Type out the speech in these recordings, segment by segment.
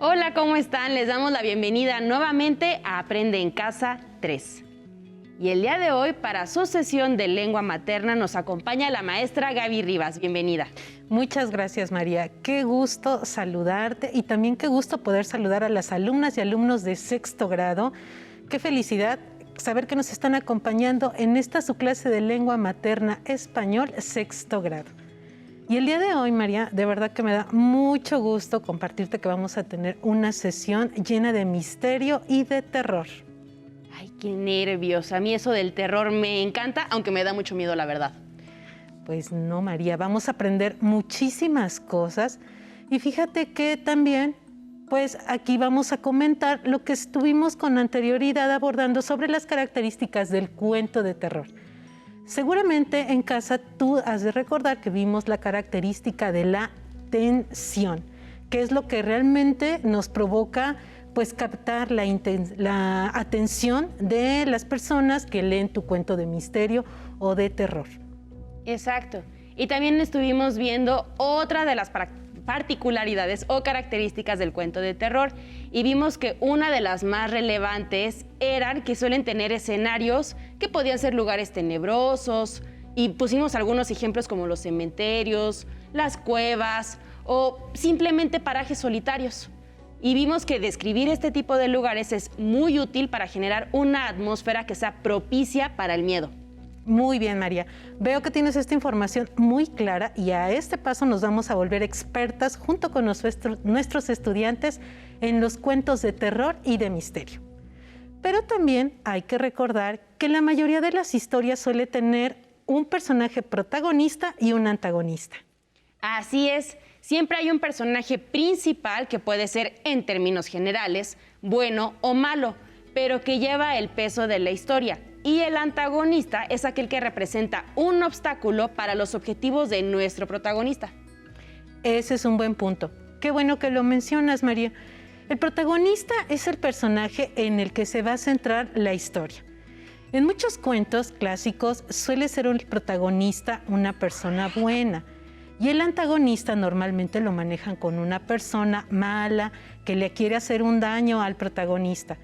Hola, ¿cómo están? Les damos la bienvenida nuevamente a Aprende en Casa 3. Y el día de hoy, para su sesión de lengua materna, nos acompaña la maestra Gaby Rivas. Bienvenida. Muchas gracias, María. Qué gusto saludarte y también qué gusto poder saludar a las alumnas y alumnos de sexto grado. Qué felicidad saber que nos están acompañando en esta su clase de lengua materna español sexto grado. Y el día de hoy, María, de verdad que me da mucho gusto compartirte que vamos a tener una sesión llena de misterio y de terror. Ay, qué nervios. A mí eso del terror me encanta, aunque me da mucho miedo, la verdad. Pues no, María, vamos a aprender muchísimas cosas. Y fíjate que también, pues aquí vamos a comentar lo que estuvimos con anterioridad abordando sobre las características del cuento de terror. Seguramente en casa tú has de recordar que vimos la característica de la tensión, que es lo que realmente nos provoca pues captar la atención de las personas que leen tu cuento de misterio o de terror. Exacto. Y también estuvimos viendo otra de las particularidades o características del cuento de terror y vimos que una de las más relevantes eran que suelen tener escenarios que podían ser lugares tenebrosos y pusimos algunos ejemplos como los cementerios, las cuevas o simplemente parajes solitarios. Y vimos que describir este tipo de lugares es muy útil para generar una atmósfera que sea propicia para el miedo. Muy bien, María. Veo que tienes esta información muy clara y a este paso nos vamos a volver expertas junto con nuestros estudiantes en los cuentos de terror y de misterio. Pero también hay que recordar que la mayoría de las historias suele tener un personaje protagonista y un antagonista. Así es, siempre hay un personaje principal que puede ser, en términos generales, bueno o malo, pero que lleva el peso de la historia. Y el antagonista es aquel que representa un obstáculo para los objetivos de nuestro protagonista. Ese es un buen punto. Qué bueno que lo mencionas, María. El protagonista es el personaje en el que se va a centrar la historia. En muchos cuentos clásicos suele ser el protagonista una persona buena y el antagonista normalmente lo manejan con una persona mala que le quiere hacer un daño al protagonista.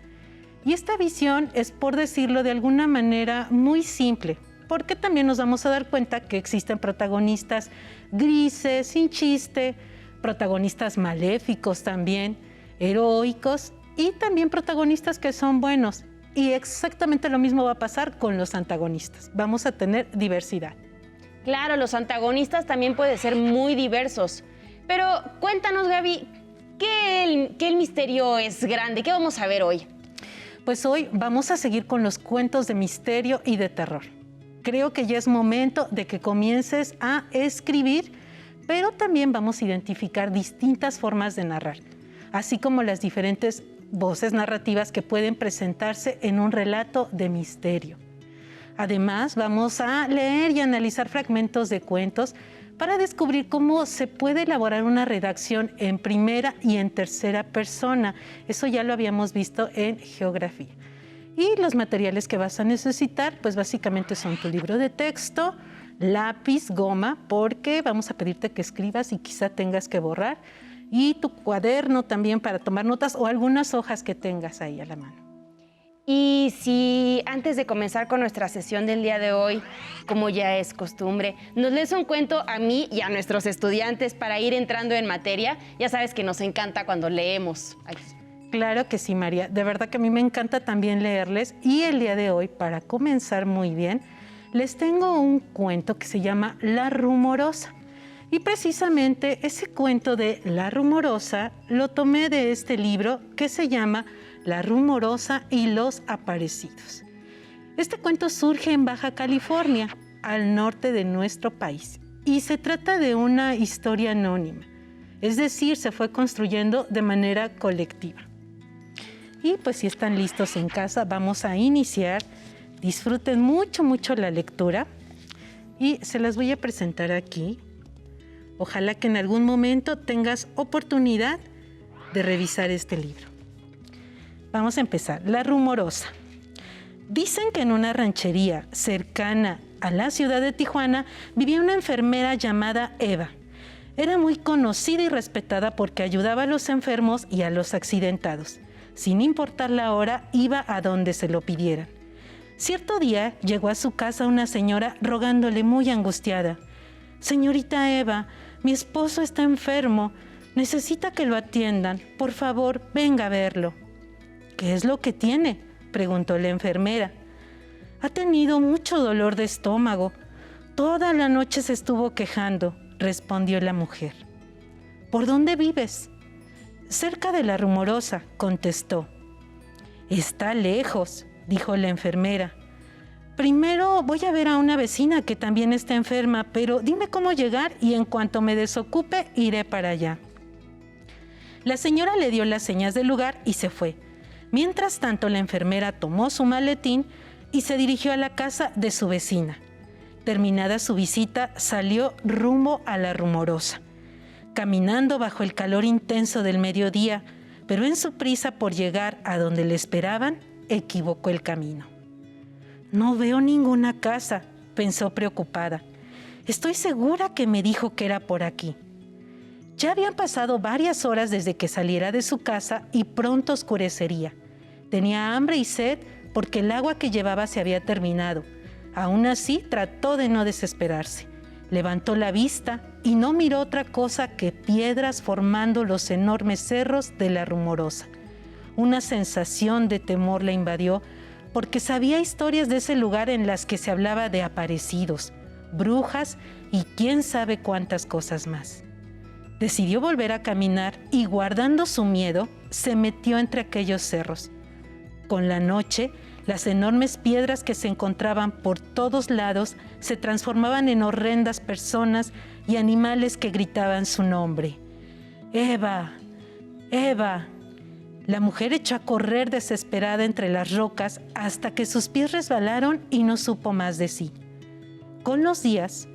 Y esta visión es, por decirlo de alguna manera, muy simple, porque también nos vamos a dar cuenta que existen protagonistas grises, sin chiste, protagonistas maléficos también, heroicos y también protagonistas que son buenos. Y exactamente lo mismo va a pasar con los antagonistas. Vamos a tener diversidad. Claro, los antagonistas también pueden ser muy diversos. Pero cuéntanos, Gaby, ¿qué el misterio es grande? ¿Qué vamos a ver hoy? Pues hoy vamos a seguir con los cuentos de misterio y de terror. Creo que ya es momento de que comiences a escribir, pero también vamos a identificar distintas formas de narrar, así como las diferentes voces narrativas que pueden presentarse en un relato de misterio. Además, vamos a leer y analizar fragmentos de cuentos para descubrir cómo se puede elaborar una redacción en primera y en tercera persona. Eso ya lo habíamos visto en geografía. Y los materiales que vas a necesitar, pues básicamente son tu libro de texto, lápiz, goma, porque vamos a pedirte que escribas y quizá tengas que borrar, y tu cuaderno también para tomar notas o algunas hojas que tengas ahí a la mano. Y si antes de comenzar con nuestra sesión del día de hoy, como ya es costumbre, nos lees un cuento a mí y a nuestros estudiantes para ir entrando en materia. Ya sabes que nos encanta cuando leemos. Ay. Claro que sí, María. De verdad que a mí me encanta también leerles. Y el día de hoy, para comenzar muy bien, les tengo un cuento que se llama La Rumorosa. Y precisamente ese cuento de La Rumorosa lo tomé de este libro que se llama La Rumorosa y los Aparecidos. Este cuento surge en Baja California, al norte de nuestro país, y se trata de una historia anónima, es decir, se fue construyendo de manera colectiva. Y pues si están listos en casa, vamos a iniciar. Disfruten mucho, mucho la lectura y se las voy a presentar aquí. Ojalá que en algún momento tengas oportunidad de revisar este libro. Vamos a empezar. La Rumorosa. Dicen que en una ranchería cercana a la ciudad de Tijuana vivía una enfermera llamada Eva. Era muy conocida y respetada porque ayudaba a los enfermos y a los accidentados. Sin importar la hora, iba a donde se lo pidieran. Cierto día llegó a su casa una señora rogándole muy angustiada: «Señorita Eva, mi esposo está enfermo. Necesita que lo atiendan. Por favor, venga a verlo». «¿Qué es lo que tiene?», preguntó la enfermera. «Ha tenido mucho dolor de estómago. Toda la noche se estuvo quejando», respondió la mujer. «¿Por dónde vives?». «Cerca de La Rumorosa», contestó. «Está lejos», dijo la enfermera. «Primero voy a ver a una vecina que también está enferma, pero dime cómo llegar y en cuanto me desocupe iré para allá». La señora le dio las señas del lugar y se fue. Mientras tanto, la enfermera tomó su maletín y se dirigió a la casa de su vecina. Terminada su visita, salió rumbo a La Rumorosa, caminando bajo el calor intenso del mediodía, pero en su prisa por llegar a donde le esperaban, equivocó el camino. «No veo ninguna casa», pensó preocupada. «Estoy segura que me dijo que era por aquí». Ya habían pasado varias horas desde que saliera de su casa y pronto oscurecería. Tenía hambre y sed porque el agua que llevaba se había terminado. Aún así, trató de no desesperarse. Levantó la vista y no miró otra cosa que piedras formando los enormes cerros de La Rumorosa. Una sensación de temor la invadió porque sabía historias de ese lugar en las que se hablaba de aparecidos, brujas y quién sabe cuántas cosas más. Decidió volver a caminar y, guardando su miedo, se metió entre aquellos cerros. Con la noche, las enormes piedras que se encontraban por todos lados se transformaban en horrendas personas y animales que gritaban su nombre. «¡Eva! ¡Eva!». La mujer echó a correr desesperada entre las rocas hasta que sus pies resbalaron y no supo más de sí. Con los días,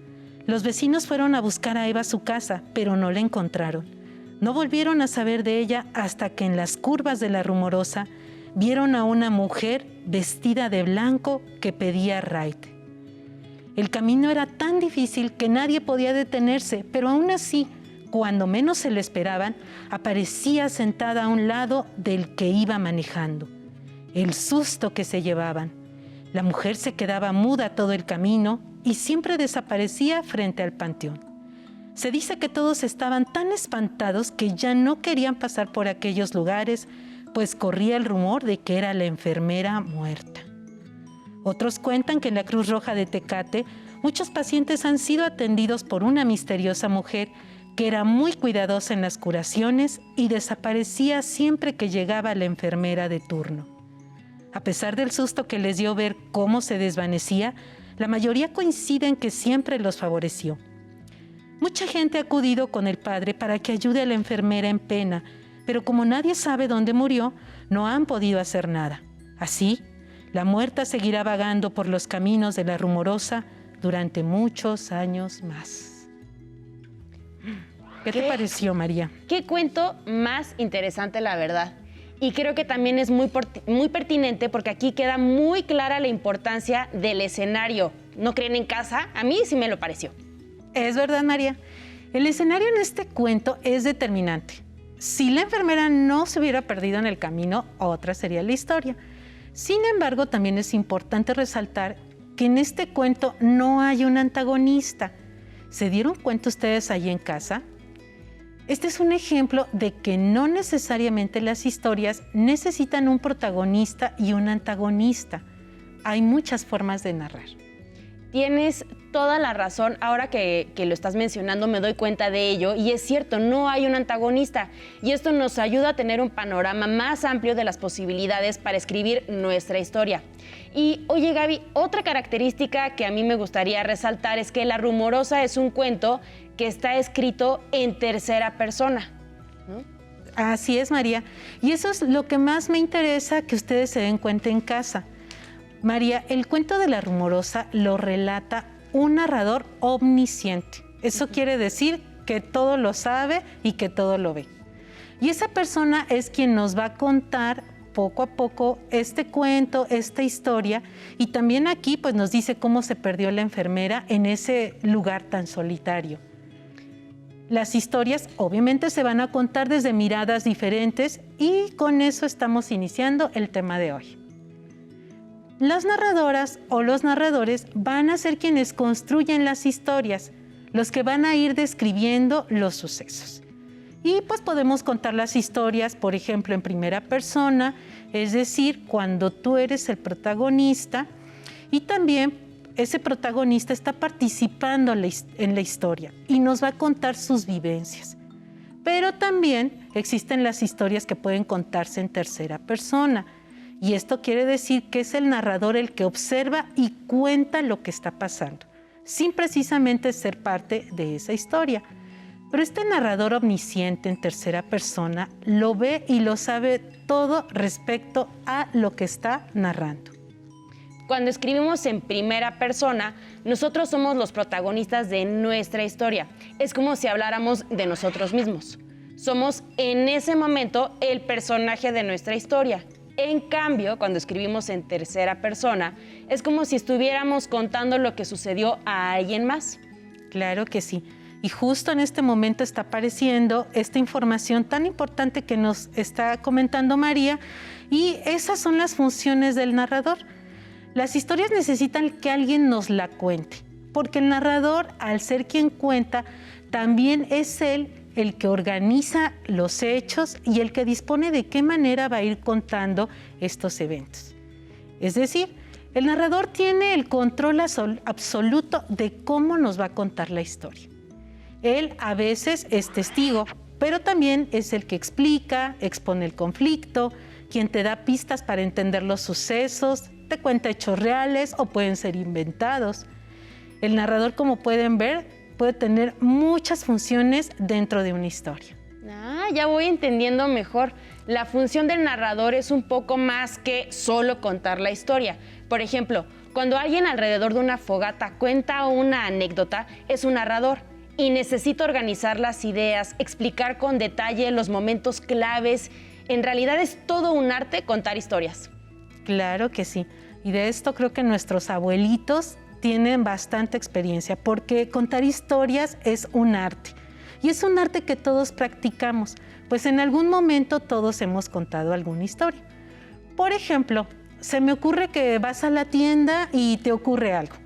los vecinos fueron a buscar a Eva a su casa, pero no la encontraron. No volvieron a saber de ella hasta que en las curvas de La Rumorosa vieron a una mujer vestida de blanco que pedía raite. El camino era tan difícil que nadie podía detenerse, pero aún así, cuando menos se lo esperaban, aparecía sentada a un lado del que iba manejando. El susto que se llevaban. La mujer se quedaba muda todo el camino y siempre desaparecía frente al panteón. Se dice que todos estaban tan espantados que ya no querían pasar por aquellos lugares, pues corría el rumor de que era la enfermera muerta. Otros cuentan que en la Cruz Roja de Tecate muchos pacientes han sido atendidos por una misteriosa mujer que era muy cuidadosa en las curaciones y desaparecía siempre que llegaba la enfermera de turno. A pesar del susto que les dio ver cómo se desvanecía, la mayoría coincide en que siempre los favoreció. Mucha gente ha acudido con el padre para que ayude a la enfermera en pena, pero como nadie sabe dónde murió, no han podido hacer nada. Así, la muerta seguirá vagando por los caminos de La Rumorosa durante muchos años más. ¿Qué te pareció, María? Qué cuento más interesante, la verdad. Y creo que también es muy pertinente porque aquí queda muy clara la importancia del escenario. ¿No creen en casa? A mí sí me lo pareció. Es verdad, María. El escenario en este cuento es determinante. Si la enfermera no se hubiera perdido en el camino, otra sería la historia. Sin embargo, también es importante resaltar que en este cuento no hay un antagonista. ¿Se dieron cuenta ustedes ahí en casa? Este es un ejemplo de que no necesariamente las historias necesitan un protagonista y un antagonista. Hay muchas formas de narrar. Tienes toda la razón. Ahora que lo estás mencionando me doy cuenta de ello y es cierto, no hay un antagonista y esto nos ayuda a tener un panorama más amplio de las posibilidades para escribir nuestra historia. Y oye, Gaby, otra característica que a mí me gustaría resaltar es que La Rumorosa es un cuento que está escrito en tercera persona, ¿no? Así es, María. Y eso es lo que más me interesa que ustedes se den cuenta en casa. María, el cuento de La Rumorosa lo relata un narrador omnisciente. Eso quiere decir que todo lo sabe y que todo lo ve. Y esa persona es quien nos va a contar poco a poco este cuento, esta historia, y también aquí pues nos dice cómo se perdió la enfermera en ese lugar tan solitario. Las historias obviamente se van a contar desde miradas diferentes y con eso estamos iniciando el tema de hoy. Las narradoras o los narradores van a ser quienes construyen las historias, los que van a ir describiendo los sucesos. Y pues podemos contar las historias, por ejemplo, en primera persona, es decir, cuando tú eres el protagonista y también ese protagonista está participando en la historia y nos va a contar sus vivencias. Pero también existen las historias que pueden contarse en tercera persona. Y esto quiere decir que es el narrador el que observa y cuenta lo que está pasando, sin precisamente ser parte de esa historia. Pero este narrador omnisciente en tercera persona lo ve y lo sabe todo respecto a lo que está narrando. Cuando escribimos en primera persona, nosotros somos los protagonistas de nuestra historia. Es como si habláramos de nosotros mismos. Somos en ese momento el personaje de nuestra historia. En cambio, cuando escribimos en tercera persona, es como si estuviéramos contando lo que sucedió a alguien más. Claro que sí. Y justo en este momento está apareciendo esta información tan importante que nos está comentando María, y esas son las funciones del narrador. Las historias necesitan que alguien nos la cuente, porque el narrador, al ser quien cuenta, también es él el que organiza los hechos y el que dispone de qué manera va a ir contando estos eventos. Es decir, el narrador tiene el control absoluto de cómo nos va a contar la historia. Él a veces es testigo, pero también es el que explica, expone el conflicto, quien te da pistas para entender los sucesos, te cuenta hechos reales o pueden ser inventados. El narrador, como pueden ver, puede tener muchas funciones dentro de una historia. Ya voy entendiendo mejor. La función del narrador es un poco más que solo contar la historia. Por ejemplo, cuando alguien alrededor de una fogata cuenta una anécdota, es un narrador y necesita organizar las ideas, explicar con detalle los momentos claves. En realidad es todo un arte contar historias. Claro que sí. Y de esto creo que nuestros abuelitos tienen bastante experiencia, porque contar historias es un arte. Y es un arte que todos practicamos, pues en algún momento todos hemos contado alguna historia. Por ejemplo, se me ocurre que vas a la tienda y te ocurre algo,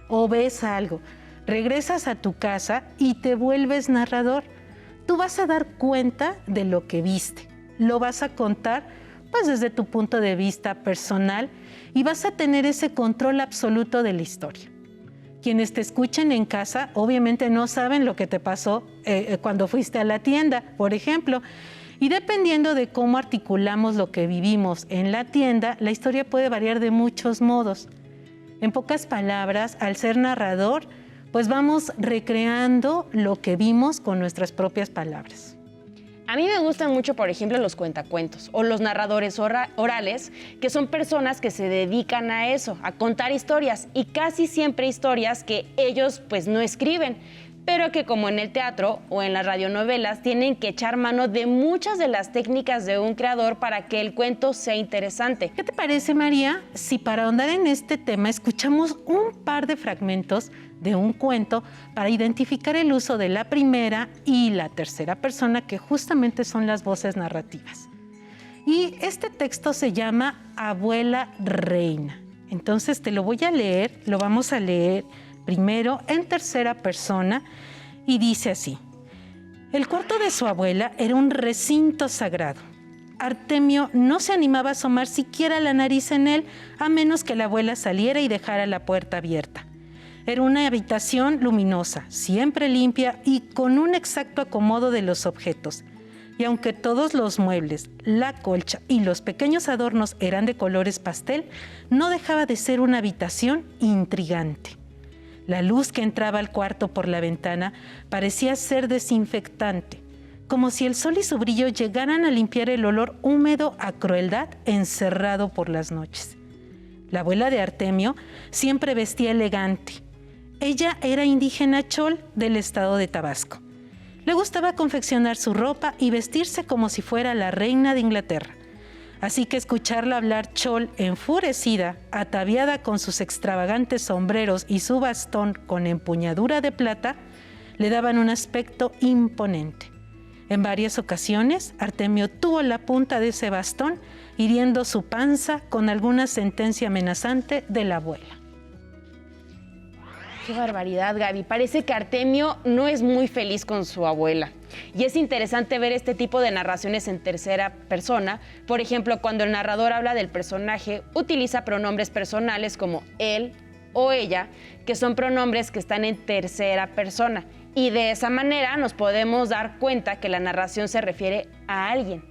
o ves algo, regresas a tu casa y te vuelves narrador. Tú vas a dar cuenta de lo que viste, lo vas a contar pues desde tu punto de vista personal y vas a tener ese control absoluto de la historia. Quienes te escuchen en casa obviamente no saben lo que te pasó cuando fuiste a la tienda, por ejemplo, y dependiendo de cómo articulamos lo que vivimos en la tienda, la historia puede variar de muchos modos. En pocas palabras, al ser narrador, pues vamos recreando lo que vimos con nuestras propias palabras. A mí me gustan mucho, por ejemplo, los cuentacuentos o los narradores orales, que son personas que se dedican a eso, a contar historias, y casi siempre historias que ellos pues no escriben, pero que como en el teatro o en las radionovelas tienen que echar mano de muchas de las técnicas de un creador para que el cuento sea interesante. ¿Qué te parece, María, si para ahondar en este tema escuchamos un par de fragmentos de un cuento para identificar el uso de la primera y la tercera persona, que justamente son las voces narrativas? Y este texto se llama Abuela Reina. Entonces te lo voy a leer, lo vamos a leer primero en tercera persona y dice así: el cuarto de su abuela era un recinto sagrado. Artemio no se animaba a asomar siquiera la nariz en él, a menos que la abuela saliera y dejara la puerta abierta. Era una habitación luminosa, siempre limpia y con un exacto acomodo de los objetos. Y aunque todos los muebles, la colcha y los pequeños adornos eran de colores pastel, no dejaba de ser una habitación intrigante. La luz que entraba al cuarto por la ventana parecía ser desinfectante, como si el sol y su brillo llegaran a limpiar el olor húmedo a crueldad encerrado por las noches. La abuela de Artemio siempre vestía elegante. Ella era indígena chol del estado de Tabasco. Le gustaba confeccionar su ropa y vestirse como si fuera la reina de Inglaterra. Así que escucharla hablar chol enfurecida, ataviada con sus extravagantes sombreros y su bastón con empuñadura de plata, le daban un aspecto imponente. En varias ocasiones, Artemio tuvo la punta de ese bastón hiriendo su panza con alguna sentencia amenazante de la abuela. Qué barbaridad, Gaby. Parece que Artemio no es muy feliz con su abuela. Y es interesante ver este tipo de narraciones en tercera persona. Por ejemplo, cuando el narrador habla del personaje, utiliza pronombres personales como él o ella, que son pronombres que están en tercera persona. Y de esa manera nos podemos dar cuenta que la narración se refiere a alguien.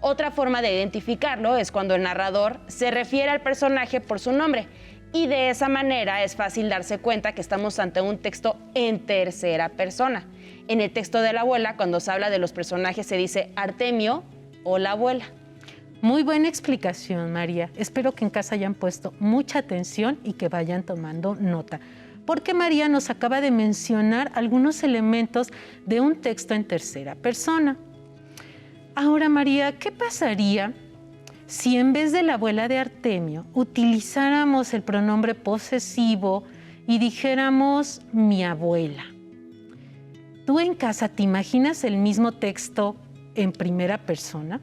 Otra forma de identificarlo es cuando el narrador se refiere al personaje por su nombre. Y de esa manera es fácil darse cuenta que estamos ante un texto en tercera persona. En el texto de la abuela, cuando se habla de los personajes, se dice Artemio o la abuela. Muy buena explicación, María. Espero que en casa hayan puesto mucha atención y que vayan tomando nota, porque María nos acaba de mencionar algunos elementos de un texto en tercera persona. Ahora, María, ¿qué pasaría si en vez de la abuela de Artemio utilizáramos el pronombre posesivo y dijéramos mi abuela? ¿Tú en casa te imaginas el mismo texto en primera persona?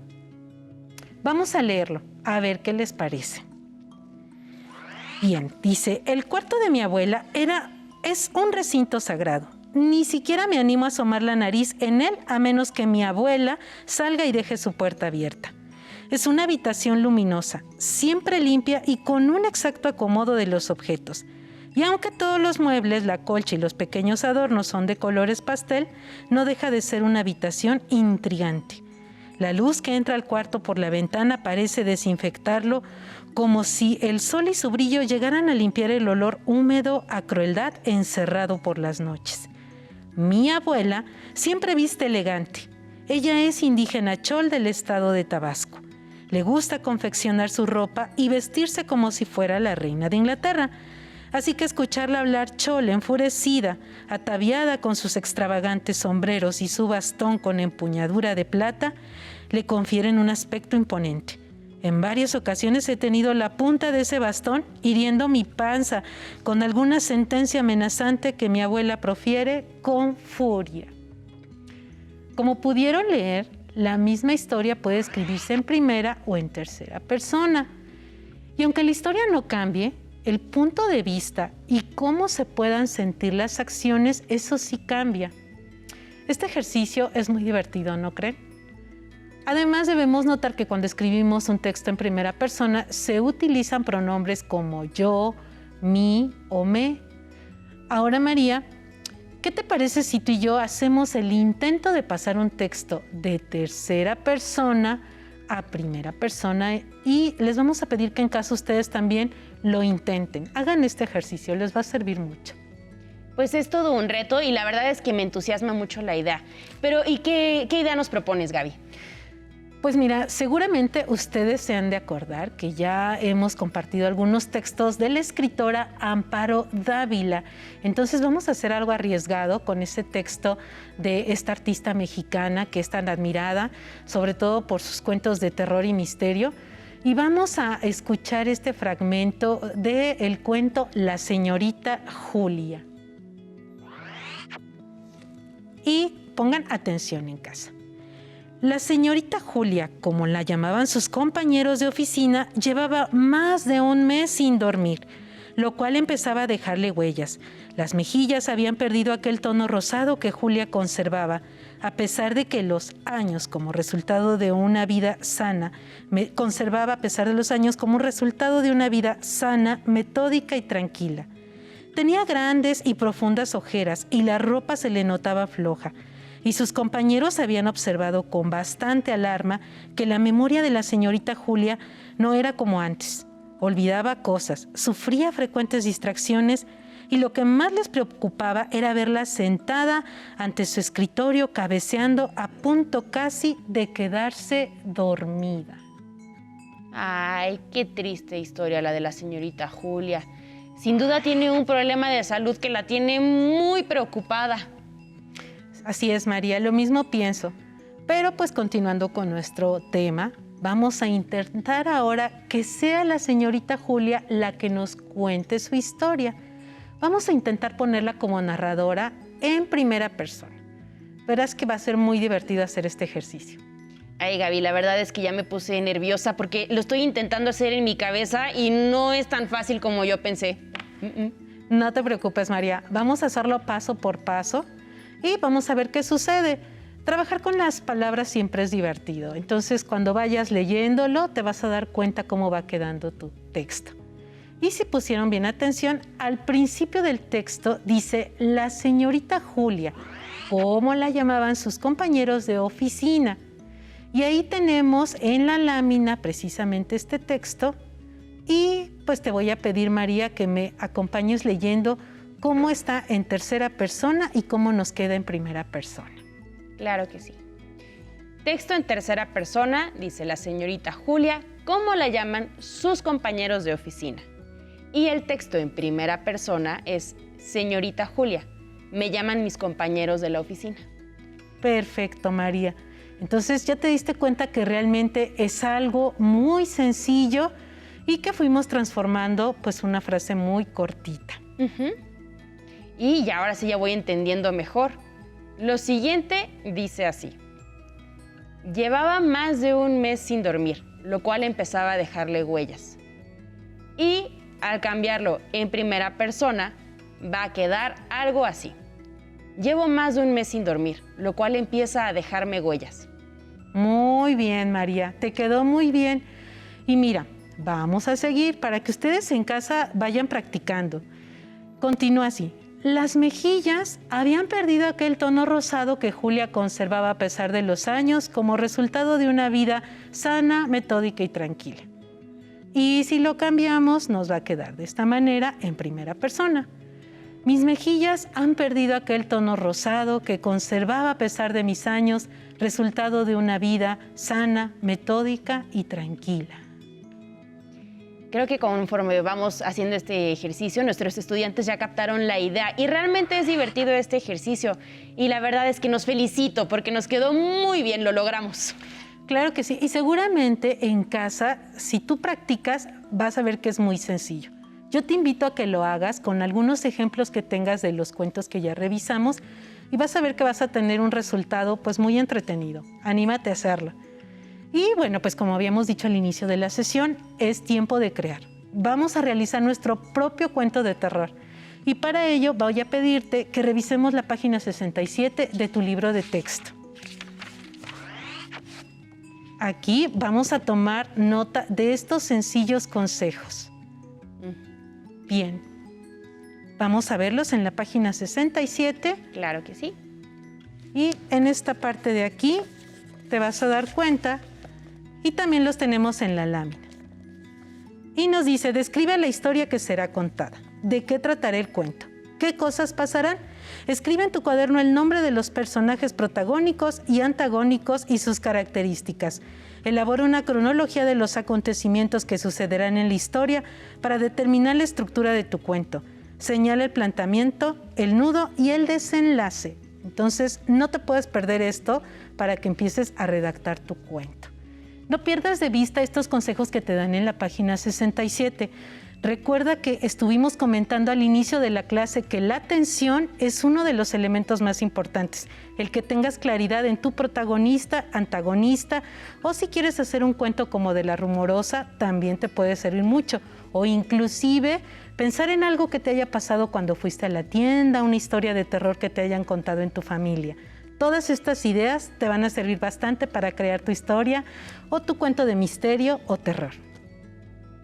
Vamos a leerlo, a ver qué les parece. Bien, dice, el cuarto de mi abuela es un recinto sagrado. Ni siquiera me animo a asomar la nariz en él a menos que mi abuela salga y deje su puerta abierta. Es una habitación luminosa, siempre limpia y con un exacto acomodo de los objetos. Y aunque todos los muebles, la colcha y los pequeños adornos son de colores pastel, no deja de ser una habitación intrigante. La luz que entra al cuarto por la ventana parece desinfectarlo, como si el sol y su brillo llegaran a limpiar el olor húmedo a crueldad encerrado por las noches. Mi abuela siempre viste elegante. Ella es indígena chol del estado de Tabasco. Le gusta confeccionar su ropa y vestirse como si fuera la reina de Inglaterra. Así que escucharla hablar chol enfurecida, ataviada con sus extravagantes sombreros y su bastón con empuñadura de plata, le confieren un aspecto imponente. En varias ocasiones he tenido la punta de ese bastón hiriendo mi panza con alguna sentencia amenazante que mi abuela profiere con furia. Como pudieron leer, la misma historia puede escribirse en primera o en tercera persona. Y aunque la historia no cambie, el punto de vista y cómo se puedan sentir las acciones, eso sí cambia. Este ejercicio es muy divertido, ¿no creen? Además, debemos notar que cuando escribimos un texto en primera persona, se utilizan pronombres como yo, mi o me. Ahora, María, ¿qué te parece si tú y yo hacemos el intento de pasar un texto de tercera persona a primera persona? Y les vamos a pedir que en casa ustedes también lo intenten. Hagan este ejercicio, les va a servir mucho. Pues es todo un reto y la verdad es que me entusiasma mucho la idea. Pero, ¿y qué idea nos propones, Gaby? Pues mira, seguramente ustedes se han de acordar que ya hemos compartido algunos textos de la escritora Amparo Dávila. Entonces vamos a hacer algo arriesgado con ese texto de esta artista mexicana que es tan admirada, sobre todo por sus cuentos de terror y misterio. Y vamos a escuchar este fragmento del cuento La señorita Julia. Y pongan atención en casa. La señorita Julia, como la llamaban sus compañeros de oficina, llevaba más de un mes sin dormir, lo cual empezaba a dejarle huellas. Las mejillas habían perdido aquel tono rosado que Julia conservaba, a pesar de que los años como resultado de una vida sana, metódica y tranquila. Tenía grandes y profundas ojeras y la ropa se le notaba floja. Y sus compañeros habían observado con bastante alarma que la memoria de la señorita Julia no era como antes. Olvidaba cosas, sufría frecuentes distracciones y lo que más les preocupaba era verla sentada ante su escritorio cabeceando a punto casi de quedarse dormida. Ay, qué triste historia la de la señorita Julia. Sin duda tiene un problema de salud que la tiene muy preocupada. Así es, María, lo mismo pienso. Pero pues continuando con nuestro tema, vamos a intentar ahora que sea la señorita Julia la que nos cuente su historia. Vamos a intentar ponerla como narradora en primera persona. Verás que va a ser muy divertido hacer este ejercicio. Ay, Gaby, la verdad es que ya me puse nerviosa porque lo estoy intentando hacer en mi cabeza y no es tan fácil como yo pensé. No te preocupes, María. Vamos a hacerlo paso por paso y vamos a ver qué sucede. Trabajar con las palabras siempre es divertido. Entonces, cuando vayas leyéndolo, te vas a dar cuenta cómo va quedando tu texto. Y si pusieron bien atención, al principio del texto dice la señorita Julia, cómo la llamaban sus compañeros de oficina. Y ahí tenemos en la lámina precisamente este texto. Y pues te voy a pedir, María, que me acompañes leyendo cómo está en tercera persona y cómo nos queda en primera persona. Claro que sí. Texto en tercera persona, dice la señorita Julia, cómo la llaman sus compañeros de oficina. Y el texto en primera persona es señorita Julia, me llaman mis compañeros de la oficina. Perfecto, María. Entonces ya te diste cuenta que realmente es algo muy sencillo y que fuimos transformando pues una frase muy cortita. Y ya ahora sí ya voy entendiendo mejor. Lo siguiente dice así. Llevaba más de un mes sin dormir, lo cual empezaba a dejarle huellas. Y al cambiarlo en primera persona, va a quedar algo así. Llevo más de un mes sin dormir, lo cual empieza a dejarme huellas. Muy bien, María, te quedó muy bien. Y mira, vamos a seguir para que ustedes en casa vayan practicando. Continúa así. Las mejillas habían perdido aquel tono rosado que Julia conservaba a pesar de los años como resultado de una vida sana, metódica y tranquila. Y si lo cambiamos, nos va a quedar de esta manera en primera persona. Mis mejillas han perdido aquel tono rosado que conservaba a pesar de mis años, resultado de una vida sana, metódica y tranquila. Creo que conforme vamos haciendo este ejercicio, nuestros estudiantes ya captaron la idea y realmente es divertido este ejercicio. Y la verdad es que nos felicito porque nos quedó muy bien, lo logramos. Claro que sí, y seguramente en casa, si tú practicas, vas a ver que es muy sencillo. Yo te invito a que lo hagas con algunos ejemplos que tengas de los cuentos que ya revisamos y vas a ver que vas a tener un resultado pues muy entretenido. Anímate a hacerlo. Y bueno, pues como habíamos dicho al inicio de la sesión, es tiempo de crear. Vamos a realizar nuestro propio cuento de terror. Y para ello voy a pedirte que revisemos la página 67 de tu libro de texto. Aquí vamos a tomar nota de estos sencillos consejos. Bien, vamos a verlos en la página 67. Claro que sí. Y en esta parte de aquí te vas a dar cuenta y también los tenemos en la lámina. Y nos dice, describe la historia que será contada. ¿De qué tratará el cuento? ¿Qué cosas pasarán? Escribe en tu cuaderno el nombre de los personajes protagónicos y antagónicos y sus características. Elabora una cronología de los acontecimientos que sucederán en la historia para determinar la estructura de tu cuento. Señala el planteamiento, el nudo y el desenlace. Entonces, no te puedes perder esto para que empieces a redactar tu cuento. No pierdas de vista estos consejos que te dan en la página 67. Recuerda que estuvimos comentando al inicio de la clase que la atención es uno de los elementos más importantes. El que tengas claridad en tu protagonista, antagonista, o si quieres hacer un cuento como de La Rumorosa, también te puede servir mucho. O inclusive pensar en algo que te haya pasado cuando fuiste a la tienda, una historia de terror que te hayan contado en tu familia. Todas estas ideas te van a servir bastante para crear tu historia o tu cuento de misterio o terror.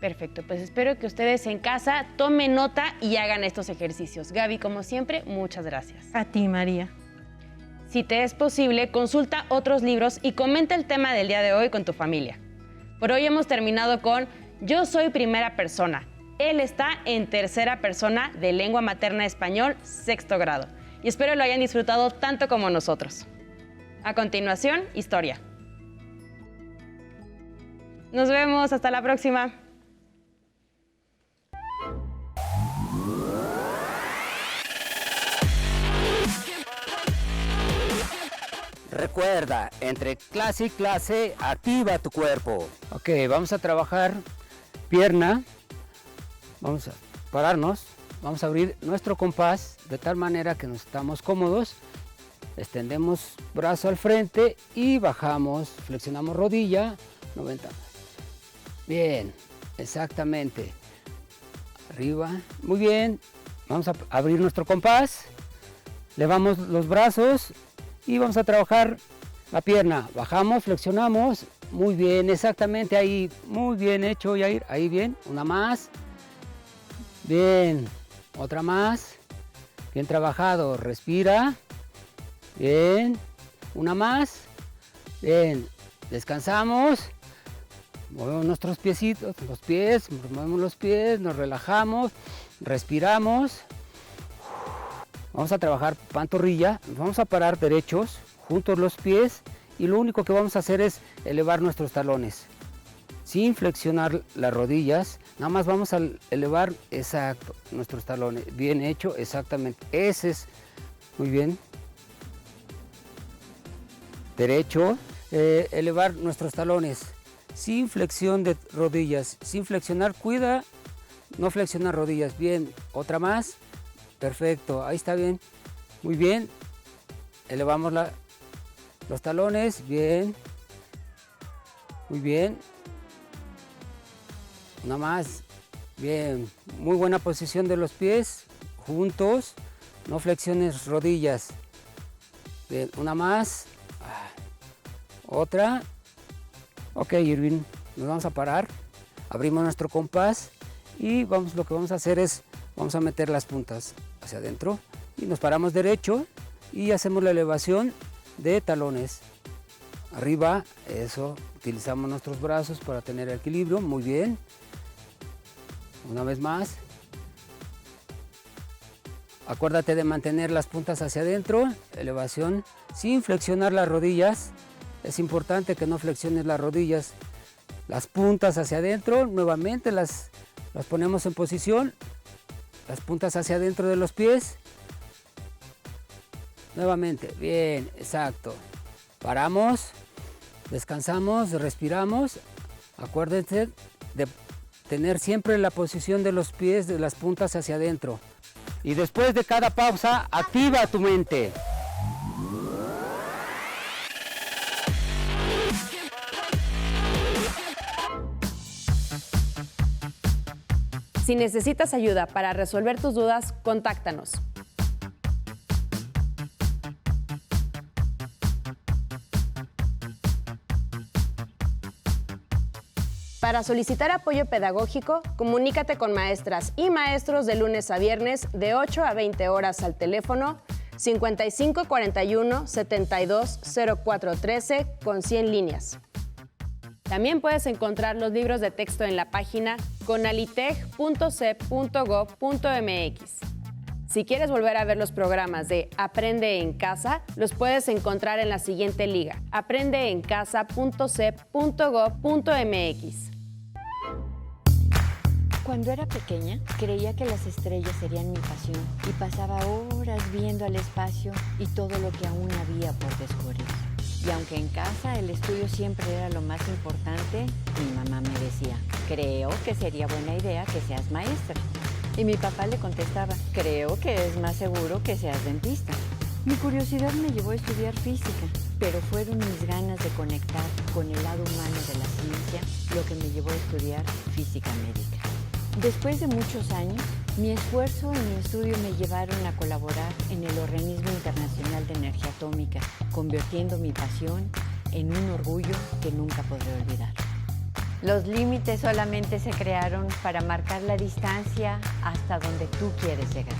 Perfecto, pues espero que ustedes en casa tomen nota y hagan estos ejercicios. Gaby, como siempre, muchas gracias. A ti, María. Si te es posible, consulta otros libros y comenta el tema del día de hoy con tu familia. Por hoy hemos terminado con Yo soy primera persona. Él está en tercera persona de lengua materna español, sexto grado. Y espero lo hayan disfrutado tanto como nosotros. A continuación, historia. Nos vemos, hasta la próxima. Recuerda, entre clase y clase, activa tu cuerpo. Ok, vamos a trabajar pierna. Vamos a pararnos. vamos a abrir nuestro compás de tal manera que nos estamos cómodos. Extendemos brazo al frente y bajamos, flexionamos rodilla, 90. Bien, exactamente. Arriba, muy bien. Vamos a abrir nuestro compás, levamos los brazos y vamos a trabajar la pierna. Bajamos, flexionamos, muy bien, exactamente ahí, muy bien hecho, Yair, ahí bien, una más. Bien, otra más, bien trabajado, respira. Bien, una más. Bien, descansamos. Movemos nuestros piecitos, movemos los pies, nos relajamos, respiramos. Vamos a trabajar pantorrilla, vamos a parar derechos, juntos los pies y lo único que vamos a hacer es elevar nuestros talones. Sin flexionar las rodillas, nada más vamos a elevar, exacto, nuestros talones. Bien hecho, exactamente. Ese es, muy bien. Derecho, elevar nuestros talones sin flexión de rodillas, sin flexionar, cuida, no flexionar rodillas. Bien, otra más, perfecto, ahí está bien, muy bien, elevamos los talones, bien, muy bien, una más, bien, muy buena posición de los pies, juntos, no flexiones rodillas, bien, una más. Otra. Ok, Irving, nos vamos a parar, abrimos nuestro compás y lo que vamos a hacer es, vamos a meter las puntas hacia adentro y nos paramos derecho y hacemos la elevación de talones. Arriba, eso, utilizamos nuestros brazos para tener equilibrio, muy bien. Una vez más. Acuérdate de mantener las puntas hacia adentro, elevación, sin flexionar las rodillas. Es importante que no flexiones las rodillas, las puntas hacia adentro, nuevamente las ponemos en posición, las puntas hacia adentro de los pies, nuevamente, bien, exacto, paramos, descansamos, respiramos, acuérdense de tener siempre la posición de los pies, de las puntas hacia adentro. Y después de cada pausa, activa tu mente. Si necesitas ayuda para resolver tus dudas, contáctanos. Para solicitar apoyo pedagógico, comunícate con maestras y maestros de lunes a viernes de 8 a 20 horas al teléfono 5541 72 04 13 con 100 líneas. También puedes encontrar los libros de texto en la página conaliteg.cep.gov.mx. Si quieres volver a ver los programas de Aprende en Casa, los puedes encontrar en la siguiente liga, aprendeencasa.cep.gov.mx. Cuando era pequeña, creía que las estrellas serían mi pasión y pasaba horas viendo al espacio y todo lo que aún había por descubrir. Y aunque en casa el estudio siempre era lo más importante, mi mamá me decía, creo que sería buena idea que seas maestra. Y mi papá le contestaba, creo que es más seguro que seas dentista. Mi curiosidad me llevó a estudiar física, pero fueron mis ganas de conectar con el lado humano de la ciencia lo que me llevó a estudiar física médica. Después de muchos años, mi esfuerzo y mi estudio me llevaron a colaborar en el Organismo Internacional de Energía Atómica, convirtiendo mi pasión en un orgullo que nunca podré olvidar. Los límites solamente se crearon para marcar la distancia hasta donde tú quieres llegar.